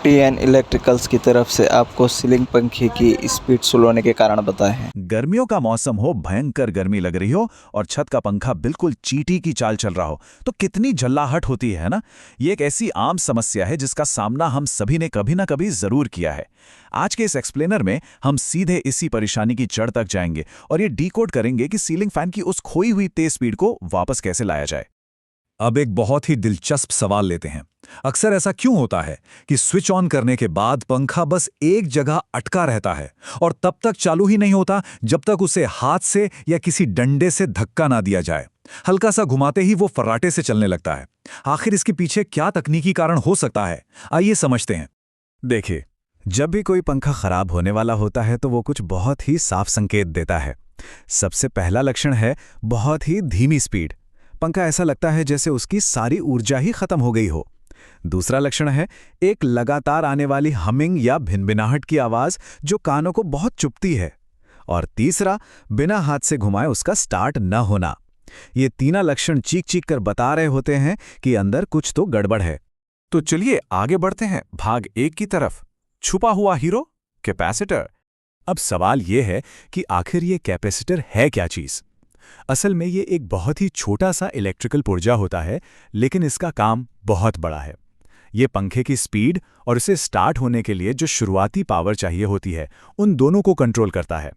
TN electricals की तरफ से आपको सीलिंग पंखे की स्पीड स्लो होने के कारण बताएं। गर्मियों का मौसम हो, भयंकर गर्मी लग रही हो और छत का पंखा बिल्कुल चींटी की चाल चल रहा हो तो कितनी झल्लाहट होती है ना। ये एक ऐसी आम समस्या है जिसका सामना हम सभी ने कभी ना कभी जरूर किया है। आज के इस एक्सप्लेनर में हम सीधे इसी परेशानी की जड़ तक जाएंगे और ये डीकोड करेंगे कि सीलिंग फैन की उस खोई हुई तेज स्पीड को वापस कैसे लाया जाए। अब एक बहुत ही दिलचस्प सवाल लेते हैं। अक्सर ऐसा क्यों होता है कि स्विच ऑन करने के बाद पंखा बस एक जगह अटका रहता है और तब तक चालू ही नहीं होता जब तक उसे हाथ से या किसी डंडे से धक्का ना दिया जाए। हल्का सा घुमाते ही वो फर्राटे से चलने लगता है। आखिर इसके पीछे क्या तकनीकी कारण हो सकता है, आइए समझते हैं। देखिए, जब भी कोई पंखा खराब होने वाला होता है तो वो कुछ बहुत ही साफ संकेत देता है। सबसे पहला लक्षण है बहुत ही धीमी स्पीड। पंखा ऐसा लगता है जैसे उसकी सारी ऊर्जा ही खत्म हो गई हो। दूसरा लक्षण है एक लगातार आने वाली हमिंग या भिनभिनाहट की आवाज जो कानों को बहुत चुभती है। और तीसरा, बिना हाथ से घुमाए उसका स्टार्ट न होना। ये तीनों लक्षण चीख चीख कर बता रहे होते हैं कि अंदर कुछ तो गड़बड़ है। तो चलिए आगे बढ़ते हैं भाग 1 की तरफ। छुपा हुआ हीरो, कैपेसिटर। अब सवाल ये है कि आखिर ये कैपेसिटर है क्या चीज। असल में ये एक बहुत ही छोटा सा इलेक्ट्रिकल पुर्जा होता है, लेकिन इसका काम बहुत बड़ा है। ये पंखे की स्पीड और इसे स्टार्ट होने के लिए जो शुरुआती पावर चाहिए होती है, उन दोनों को कंट्रोल करता है।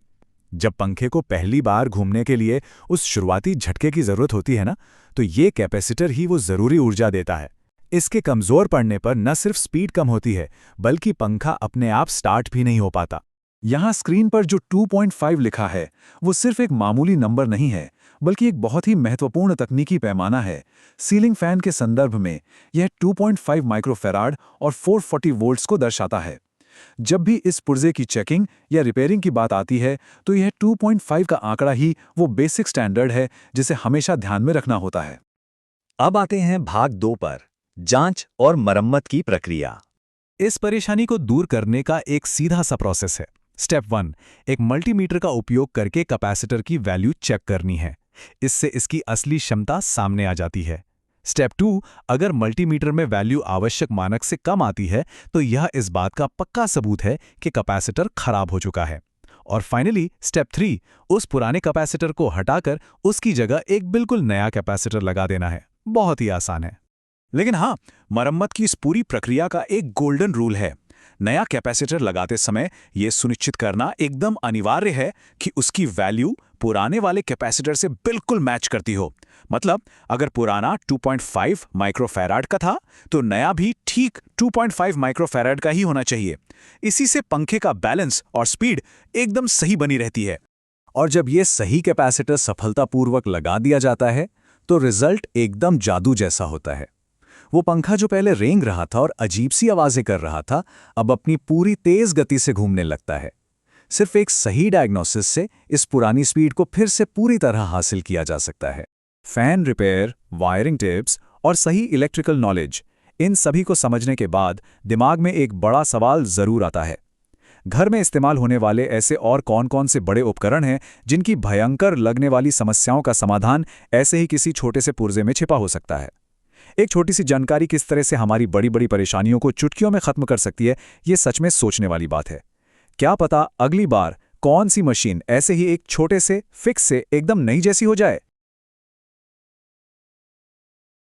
जब पंखे को पहली बार घूमने के लिए उस शुरुआती झटके की जरूरत होती है ना, तो ये कैपेसिटर ही वो जरूरी ऊर्जा देता है। इसके कमजोर पड़ने पर न सिर्फ स्पीड कम होती है, बल्कि पंखा अपने आप स्टार्ट भी नहीं हो पाता। यहां स्क्रीन पर जो 2.5 लिखा है वो सिर्फ एक मामूली नंबर नहीं है, बल्कि एक बहुत ही महत्वपूर्ण तकनीकी पैमाना है। सीलिंग फैन के संदर्भ में यह 2.5 माइक्रोफैराड और 440 वोल्ट्स को दर्शाता है। जब भी इस पुर्जे की चेकिंग या रिपेयरिंग की बात आती है तो यह 2.5 का आंकड़ा ही वो बेसिक स्टैंडर्ड है जिसे हमेशा ध्यान में रखना होता है। अब आते हैं भाग 2 पर, जांच और मरम्मत की प्रक्रिया। इस परेशानी को दूर करने का एक सीधा सा प्रोसेस है। स्टेप 1, एक मल्टीमीटर का उपयोग करके कैपेसिटर की वैल्यू चेक करनी है। इससे इसकी असली क्षमता सामने आ जाती है। स्टेप 2, अगर मल्टीमीटर में वैल्यू आवश्यक मानक से कम आती है तो यह इस बात का पक्का सबूत है कि कैपेसिटर खराब हो चुका है। और फाइनली स्टेप 3, उस पुराने कैपेसिटर को हटाकर उसकी जगह एक बिल्कुल नया कैपेसिटर लगा देना है। बहुत ही आसान है। लेकिन हाँ, मरम्मत की इस पूरी प्रक्रिया का एक गोल्डन रूल है। नया कैपेसिटर लगाते समय यह सुनिश्चित करना एकदम अनिवार्य है कि उसकी वैल्यू पुराने वाले कैपेसिटर से बिल्कुल मैच करती हो। मतलब अगर पुराना 2.5 माइक्रोफैराड का था तो नया भी ठीक 2.5 माइक्रोफैराड का ही होना चाहिए। इसी से पंखे का बैलेंस और स्पीड एकदम सही बनी रहती है। और जब ये सही कैपेसिटर सफलतापूर्वक लगा दिया जाता है तो रिजल्ट एकदम जादू जैसा होता है। वो पंखा जो पहले रेंग रहा था और अजीब सी आवाजें कर रहा था, अब अपनी पूरी तेज गति से घूमने लगता है। सिर्फ एक सही डायग्नोसिस से इस पुरानी स्पीड को फिर से पूरी तरह हासिल किया जा सकता है। फैन रिपेयर, वायरिंग टिप्स और सही इलेक्ट्रिकल नॉलेज, इन सभी को समझने के बाद दिमाग में एक बड़ा सवाल जरूर आता है। घर में इस्तेमाल होने वाले ऐसे और कौन-कौन से बड़े उपकरण हैं जिनकी भयंकर लगने वाली समस्याओं का समाधान ऐसे ही किसी छोटे से पुर्जे में छिपा हो सकता है। एक छोटी सी जानकारी किस तरह से हमारी बड़ी बड़ी परेशानियों को चुटकियों में खत्म कर सकती है, ये सच में सोचने वाली बात है। क्या पता अगली बार कौन सी मशीन ऐसे ही एक छोटे से फिक्स से एकदम नई जैसी हो जाए।